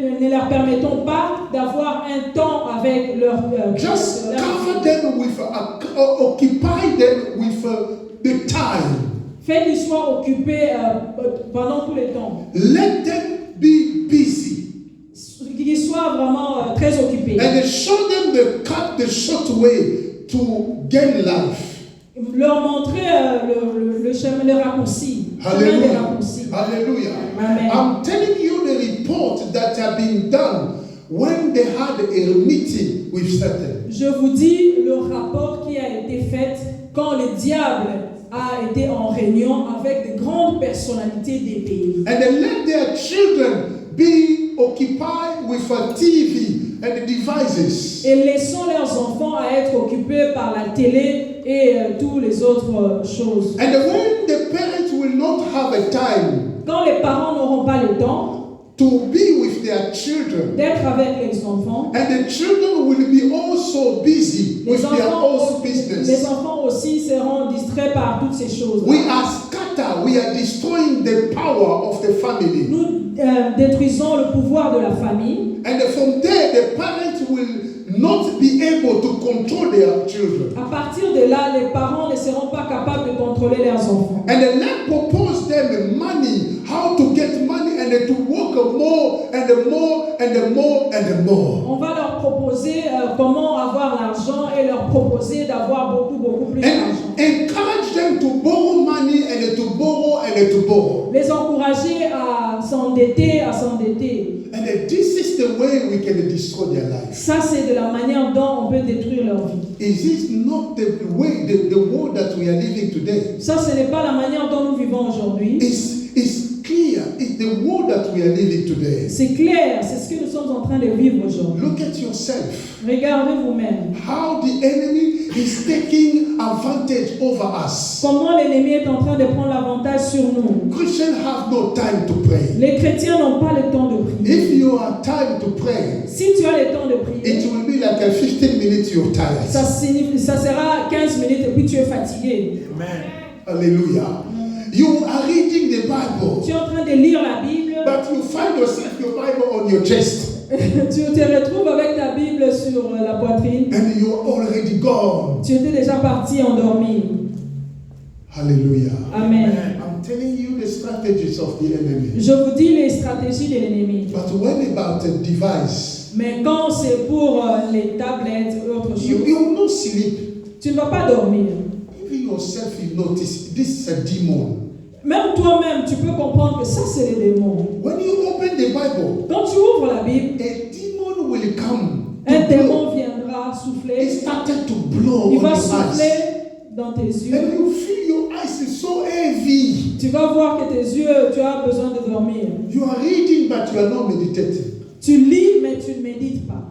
ne leur permettons pas d'avoir un temps avec leur Just leur- cover them with, occupy them with the time. Fais qu'ils soient occupés pendant tout le temps. Let them be busy. Qu'ils soient vraiment très occupés. And show them the short way to gain life. Leur montrer le chemin, le raccourci. Chemin des Hallelujah. raccourcis. Hallelujah. Amen. I'm telling you the report that have been done when they had a meeting with Satan. Je vous dis le rapport qui a été fait quand le diable a été en réunion avec de grandes personnalités des pays. And they let their children be occupied with a TV and devices. Et laissant leurs enfants à être occupés par la télé et toutes les autres choses. And when the parents will not have a time Quand les parents n'auront pas le temps to be with their children, d'être avec les enfants, and the children will be also busy with their own les business, enfants aussi seront distraits par toutes ces choses. we are scattered, we are destroying the power of the family. Nous détruisons le pouvoir de la famille. And from there, the parents will not be able to control their children. À partir de là, les parents ne seront pas capables de contrôler leurs enfants. And then let's propose them money, how to get money, and then to work more and more and more and more. On va leur proposer comment avoir l'argent et leur proposer d'avoir beaucoup plus d'argent. And encourage them to borrow money and to borrow and to borrow. Les encourager à s'endetter, And then this is the way we can destroy their life. Ça, c'est de la manière dont on peut détruire leur vie. Is this not the way, the world that we are living today? Ça, ce n'est pas la manière dont nous vivons aujourd'hui. It's clear. It's the world that we are living today. C'est clair, c'est ce que nous sommes en train de vivre aujourd'hui. Look at yourself. Regardez vous-même. How the enemy is taking advantage over us. Comment l'ennemi est en train de prendre l'avantage sur nous. Christians have no time to pray. Les chrétiens n'ont pas le temps de prier. If you have time to pray, Si tu as le temps de prier, it will be like a 15 minutes you're tired. ça sera 15 minutes et puis tu es fatigué. Amen. Hallelujah. You are reading the Bible, Tu es en train de lire la Bible, but you find yourself your Bible on your chest, tu te retrouves avec ta Bible sur la poitrine. and you're already gone. Tu étais déjà parti endormi. Hallelujah. Amen. I'm telling you the strategies of the enemy. Je vous dis les stratégies de l'ennemi. But when about a device, Mais quand c'est pour les tablettes et autre you chose, will not sleep. tu ne vas pas dormir. Even yourself, you notice this is a demon. Même toi-même, tu peux comprendre que ça, c'est les démons. When you open the Bible, Quand tu ouvres la Bible, a demon will come. un To blow. démon viendra It souffler. started to blow Il on va your souffler eyes. dans tes yeux. And you feel your eyes is so heavy. Tu vas voir que tes yeux, tu as besoin de dormir. You are reading, but you are not meditating. Tu lis, mais tu ne médites pas.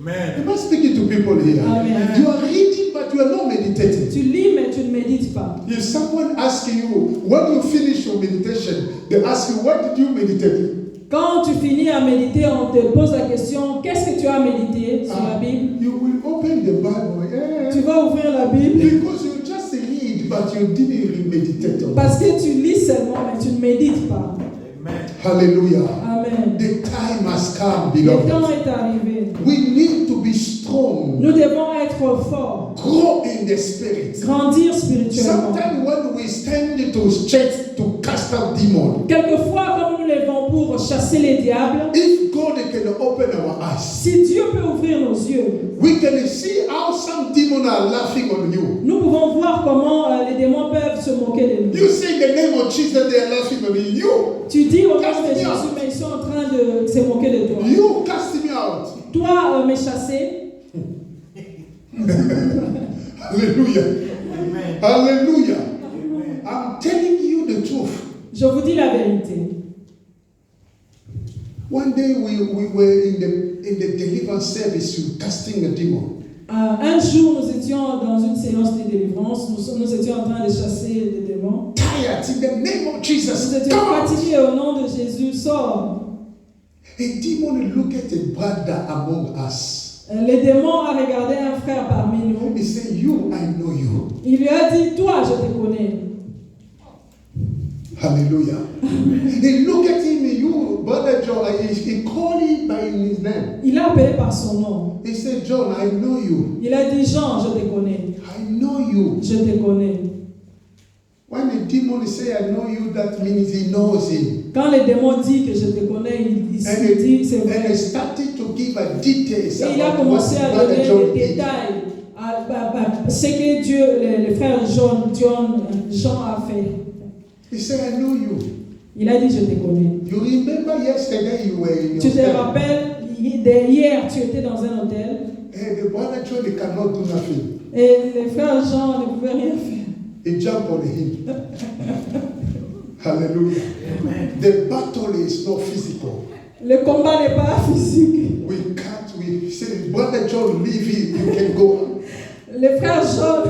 Amen. Am I speaking to people here? Amen. You are reading, but you are not meditating. Tu lis, mais tu ne médites pas. If someone asks you, when you finish your meditation, they ask you, what did you meditate? Quand tu finis à méditer, on te pose la question, qu'est-ce que tu as médité sur la Bible? You will open the Bible, yeah. Tu vas ouvrir la Bible Because you just read, but you didn't really meditate on it. parce que tu lis seulement, mais tu ne médites pas. Amen. Hallelujah. Amen. The time has come, Le temps beloved. est arrivé. We need to be strong, Nous devons être forts, grow in the spirit. grandir spirituellement. Sometimes when we stand to church to cast out demons, Quelquefois, comme nous levons pour chasser les diables, if God can open our eyes, si Dieu peut ouvrir nos yeux, we can see how some demons are laughing on you. nous pouvons voir comment les démons peuvent se moquer de nous. You say the name of Jesus, they are laughing on you. Tu dis au nom Cast de me Jésus, out. mais ils sont en train de se moquer de toi. You cast me out. Toi, me chasser, Hallelujah. Amen. Hallelujah. Amen. I'm telling you the truth. je vous dis la vérité. One day we were in the deliverance service, you casting a demon. Un jour, nous étions dans une séance de délivrance. Nous étions en train de chasser des démons. Tired in the name of Jesus. Nous étions Come out. fatigués au nom de Jésus. Sors. A demon look at a brother among us. Le démon a regardé un frère parmi nous. He said, you, I know you. Il lui a dit, toi, je te connais. Hallelujah. He look at him, you, brother John, he called him by his name. Il l'a appelé par son nom. He said, John, I know you. Il a dit, Jean, je te connais. I know you. Je te connais. When a demon say, I know you, that means he knows him. Quand les démons disent que je te connais, il se dit, c'est And he vrai. started to give a details Et il a about commencé à what donner John des did. détails. Ce que Dieu, le frère Jean a fait. He said, I know you. Il a dit, je te connais. You remember yesterday you were in your Tu te cell, rappelles, hier, tu étais dans un hôtel and the brother John he cannot do nothing. et le frère Jean ne pouvait rien faire. He jumped on him. Hallelujah. Amen. The battle is not physical. Le combat n'est pas physique. We say, brother John, leave him, you can go. Le frère Jean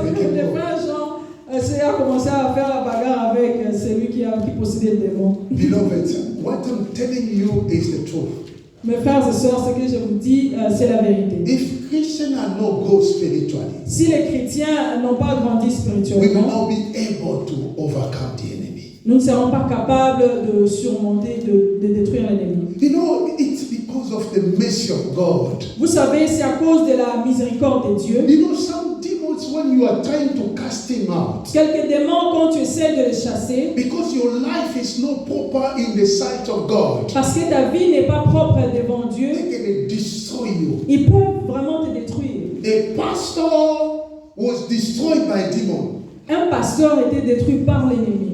a commencé à faire la bagarre avec celui qui possédait le démon. Beloved, what I'm telling you is the truth. Mes frères et sœurs, ce que je vous dis, c'est la vérité. If Christians are not grow spiritually, Si les chrétiens n'ont pas grandi we will spirituellement, not be able to overcome the enemy. nous ne serons pas capables de surmonter, de détruire l'ennemi. You know, it's because of the mercy of God. Vous savez, c'est à cause de la miséricorde de Dieu. You know, some demons, when you are trying to cast him out, Quelques démons, quand tu essaies de les chasser, because your life is not proper in the sight of God, parce que ta vie n'est pas propre devant Dieu, they can destroy you. ils peuvent vraiment te détruire. A pastor was destroyed by a demon, Un pasteur était détruit par l'ennemi.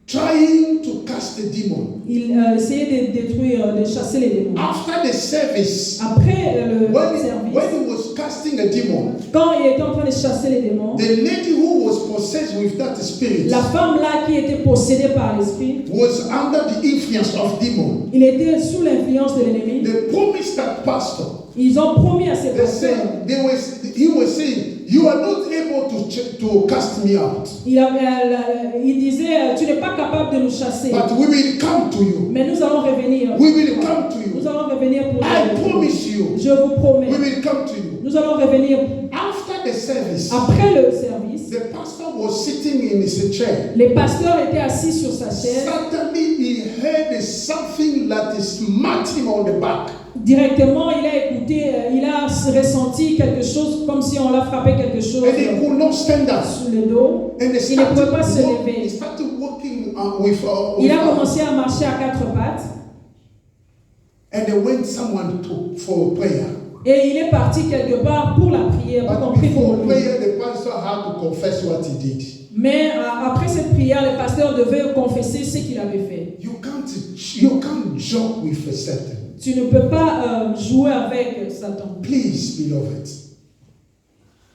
trying to cast a demon. Il essayait de détruire, de chasser les démons. After the service, Après le when service, he was casting a demon, quand il était en train de chasser les démons, the lady who was possessed with that spirit la femme là qui était possédée par l'esprit, was under the influence of demon. il était sous l'influence de l'ennemi. They promised that pastor. Ils ont promis à ses They pasteurs. said he was saying, "You are not able to cast me out, Il disait, tu n'es pas capable de nous chasser, but we will come to you. mais nous allons revenir. We will come to Nous you. allons revenir pour I vous. promise you. Je vous promets. We will come to you." Nous allons revenir. After the service, Après le service, the pastor was sitting in his chair. les pasteurs étaient assis sur sa chaise. Suddenly, he heard something that is smacked him on the back. Directement, il a écouté, il a ressenti quelque chose comme si on l'a frappé quelque chose And he could not stand up. sur le dos. And Il ne pouvait pas se he lever. started walking Il a commencé à marcher à quatre pattes and they went someone for prayer. et il est parti quelque part pour la prière, pour qu'on But prie pour before lui. prayer, the pastor had to confess what he did. Mais après cette prière, le pasteur devait confesser ce qu'il avait fait. You can't joke with a Satan. Tu ne peux pas jouer avec Satan. Please, beloved.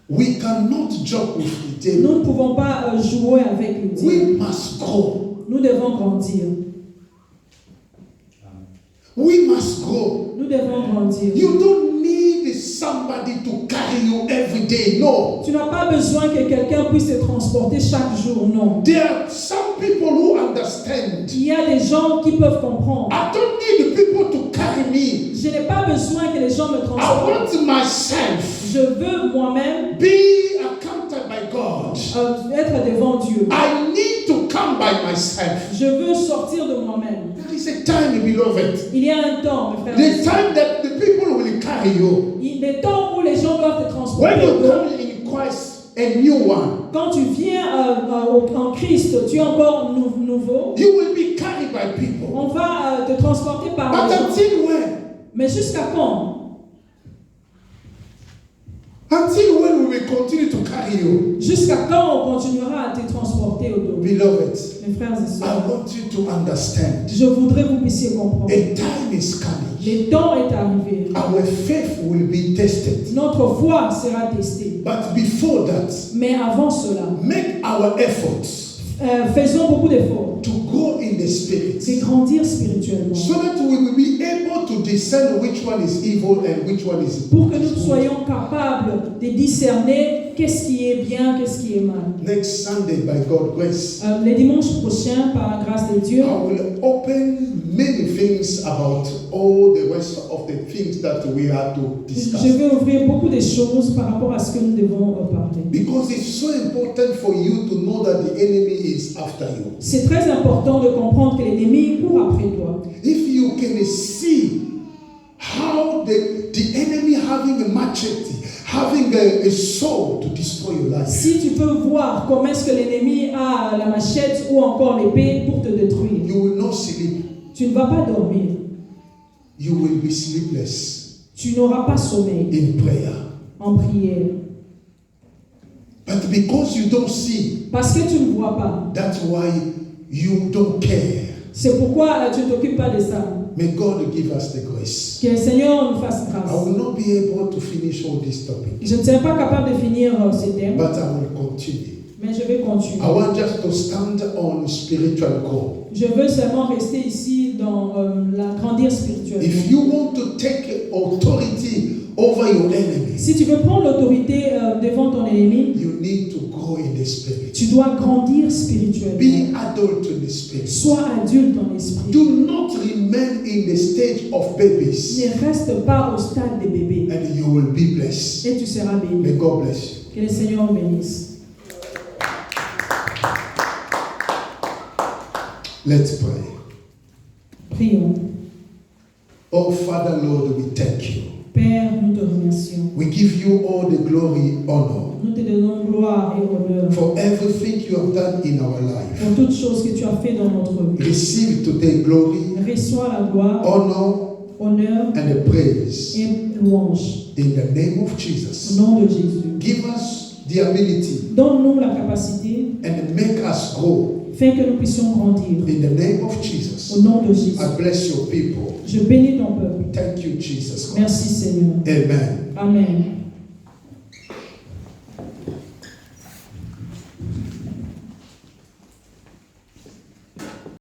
We cannot joke with the devil. Nous ne pouvons pas jouer avec le We diable. must grow. Nous devons grandir. We must grow. Nous devons grandir. You don't need somebody to carry you every day. No. Tu n'as pas besoin que quelqu'un puisse te transporter chaque jour, non. There are some people who understand. Il y a des gens qui peuvent comprendre. I don't need the people to carry me. Je n'ai pas besoin que les gens me I transportent. want myself Je veux moi-même be accounted by God. être devant Dieu. I need to come by myself. Je veux sortir de moi-même. There is a time, beloved. Il y a un temps, mes frères. The time that the people will carry you. Des temps où les gens doivent te When transporter. you come in Christ, a new one, Quand tu viens en Christ, tu es encore nouveau. you will be carried by people. On va te transporter par But les gens. until when? Mais jusqu'à quand? Until when we will continue to carry you? Jusqu'à quand on continuera à te transporter au dos? Beloved, Mes frères et I sœurs, want you to understand. je voudrais que vous puissiez comprendre. A time is coming. Le temps est arrivé. Our faith will be tested. Notre foi sera testée. But before that, Mais avant cela, make our efforts faisons beaucoup d'efforts to grow in the spirit, de grandir spirituellement. so that we will be able to discern which one is evil and which one is pour que nous good. soyons capables de discerner qu'est-ce qui est bien, qu'est-ce qui est mal. Next Sunday, by God's grace, Les dimanches prochains, par la grâce de Dieu, I will open many things about all the rest of the things that we have to discuss. je vais ouvrir beaucoup de choses par rapport à ce que nous devons parler. Because it's so important for you to know that the enemy is after you. C'est très important de comprendre que l'ennemi court après toi. If you can see how the enemy having a machete, having a sword to destroy your life, Si tu peux voir comment est-ce que l'ennemi a la machette ou encore l'épée pour te détruire, you will not sleep. tu ne vas pas dormir. You will be sleepless Tu n'auras pas sommeil in prayer. en prière. But because you don't see, Parce que tu ne vois pas. that's why you don't care. C'est pourquoi tu ne t'occupes pas de ça. May God give us the grace. Que le Seigneur nous fasse I grâce. will not be able to finish all this topic, Je ne serai pas capable de finir ces thèmes, but I will continue. mais je vais continuer. I want just to stand on spiritual core. Je veux seulement rester ici dans la grandir spirituelle. If you want to take authority over your enemy, Si tu veux prendre l'autorité devant ton ennemi, you need to grow in the spirit. tu dois grandir spirituellement. Be adult in the spirit. Sois adulte en esprit. Do not remain in the stage of babies, Ne reste pas au stade des bébés and you will be blessed. et tu seras béni. May God bless you. Que le Seigneur bénisse. Let's pray. Prions. Oh, Father, Lord, we thank you. Père, nous te remercions. We give you all the glory, honor Nous te donnons gloire et honneur for everything you have done in our pour life. toutes choses que tu as fait dans notre vie. Receive today glory, Reçois la gloire, honor, honneur and the praise et louange. in the name of Au Jesus. nom de Jésus. Give us the ability Donne-nous la capacité and make us grow afin que nous puissions grandir. in the name of Au Jesus. nom de Jésus. I bless your people. Je bénis ton peuple. Thank you, Jesus Christ. Merci Seigneur. Amen. Amen.